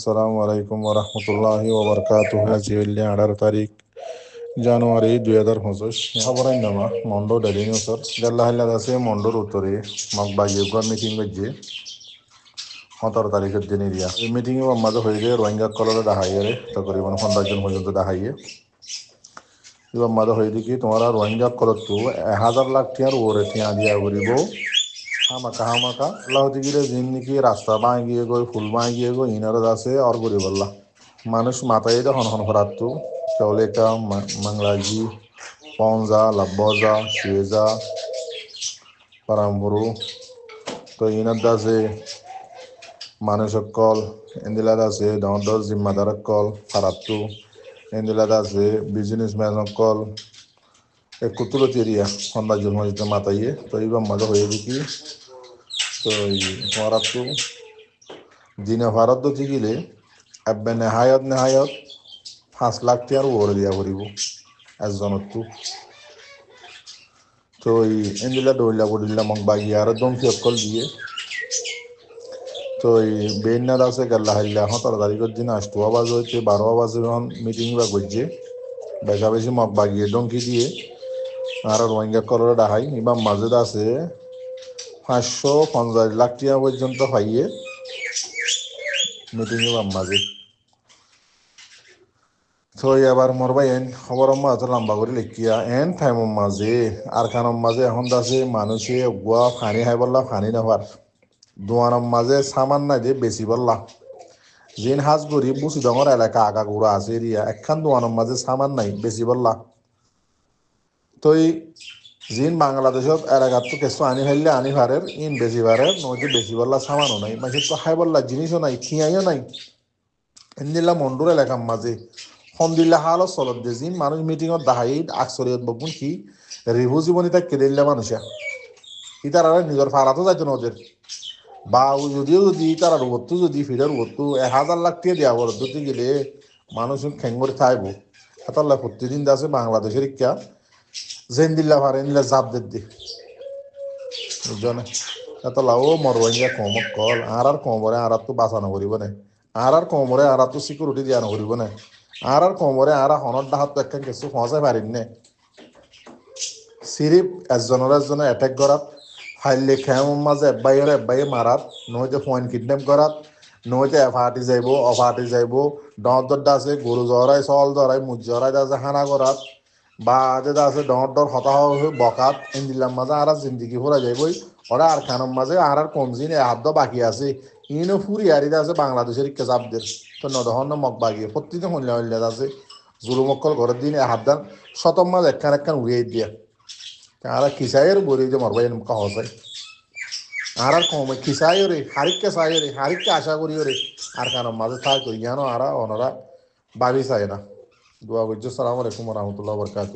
আসসালামু আলাইকুম ওরহমতুল্লাহি ওবরকাতুহু। আজ হইলে 18 তারিখ জানুয়ারি 2025 খবরাই নামা মন্ডো ডেলি নিউজর গেল্লা হাল্লাদ আছে মন্ডোর উত্তরে মগ বাগিয়ে মিটিং করছে 17 তারিখের দিন এরিয়া এই মিটিং এ মাঝে হয়ে যায় রোহিঙ্গা কলরে দেখাইয়ে তকরিবান 15 জন পর্যন্ত দেখাইয়ে এবার মাঝে হয়ে দেখি তোমরা রোহিঙ্গা কলর তো 1000 লাখ টিয়ার ওরে টিয়া দিয়া করিব হামাকা আল্লাহ দিগিরে জিন নাকি রাস্তা বাঁ গিয়ে গই ফুল বাঁ গিয়ে গই ইনারত আছে আর করি বললা মানুষ মাথায় তো হন হন ফরাতো চলেকা মাংলাজি পঞ্জা লাব্বজা শুয়েজা পারাম্বরু তো ইনার আছে মানুষ কল এন্দিলাদ আছে দর জিম্মাদার কল ফারাতো এন্দিলাদ আছে বিজনেসম্যান কল কুতুলতি এরিয়া সন্ধ্যা জল মসজিদে মাতাইয়ে তো এইবার মজা হয়ে দেখি তো ভারত দিনে ভারত গেলে এবে নেহায়ত 5 লাখ টিয়ার ওরে দিয়া করিব একজনের তো এন্দিলা দৌড়লা বড়িলা মগ বাগিয়ে আর দমকি অকল দিয়ে তো বেইনাদ আছে গাল্লা হাইল্লা 17 তারিখের দিন 8 আওয়াজ হইতে 12 আওয়াজে মিটিং বা করছে বেশা বেশি মগ বাগিয়ে ডঙ্কি দিয়ে আর রোহিঙ্গা কলরে ডাহাই এবার মাঝে আছে 550 লাখ টিয়া পর্যন্ত পাইয়ে মিটিং মাঝে তো এবার মরবাই এন খবর এত লম্বা করে লিখিয়া এন টাইম মাঝে আর খানোর মাঝে এখন আছে মানুষে গুয়া ফানি খাই বললা ফানি নেবার দোয়ানোর মাঝে সামান নাই দিয়ে বেশি বললা যেন হাজ করি বুসি ডঙর এলাকা আগা গুড়া আছে এরিয়া একখান দোয়ানোর মাঝে সামান নাই বেশি বললা তো জিন বাংলাদেশত এলাকার তো কেঁচু আনি ফেললে আনি ভারের ইন বেশি ভারের নদী বেশি বললা সামানও নাই মাঝে তো খাই বললা জিনিসও নাই খিয়াইও নাই এনদিল্লা মন্ডুর এলাকার মাঝে সন্দিল্লা হালত চলত দিয়ে জিন মানুষ মিটিংত দাহাই আকচরিয়ত বগুন কি রিভু জীবনী তাক কেদিল্লা মানুষা ই তারা নিজের ফাড়াতো যাইতো নদের বা যদিও যদি তারা রোবতো যদি ফিরের রোবতো 1000 লাখ টিয়া দেওয়া বরদ্দতে গেলে মানুষ ঠেঙ্গরে থাকবো এতাল্লা প্রতিদিন আছে বাংলাদেশের ইচ্ছা জেন্দিল্লা ভারে নিলে জাপ দে বুঝছো এতলা ও মরবাইয়া কম কল আর কমরে আর তো বাঁচানো করিব না আর কমরে আর তো সিকিউরিটি দিয়া নকরিব না আর কমরে আর হনত ডাহাত তো একটা কিছু সহজে পারিম নে সিরিপ একজনের এটেক করাত ফাইলে খেয়ার মাঝে এব্বাইয়ে মারাত নইতে পয়েন্ট কিডন্যাপ করাত নইতে এফাহাটি যাইব অফাহাটি যাইব ডর আছে গরু জহরাই চল জহরাই মুজ জহরাই আছে হানা করাত বা আছে ডর হতাহ বকাত ইন্দিল্লার মাঝে আর জিন্দিগি ফুরা যাইবই ওরা আর খানোর মাঝে আর কমজিন হাত বাকি আছে ইনো ফুরি হারিতে আছে বাংলাদেশের কেজাবদের তো নদহন মগ বাগিয়ে প্রতিদিন হইলে আছে জুলুমক্কল ঘরের দিন হাত দান শতম মাঝ একখান উড়িয়ে দিয়া আর খিসাইয়ের বলি যে মরবাই সহসাই আর কম খিসাই রে হারিককে চাই রে হারিককে আশা করি রে আর খানোর মাঝে থাক জানো আর ওনারা ভাবি চাই না দোয়া করছো সালাম আলাইকুম রহমতুল্লাহ বরকাত।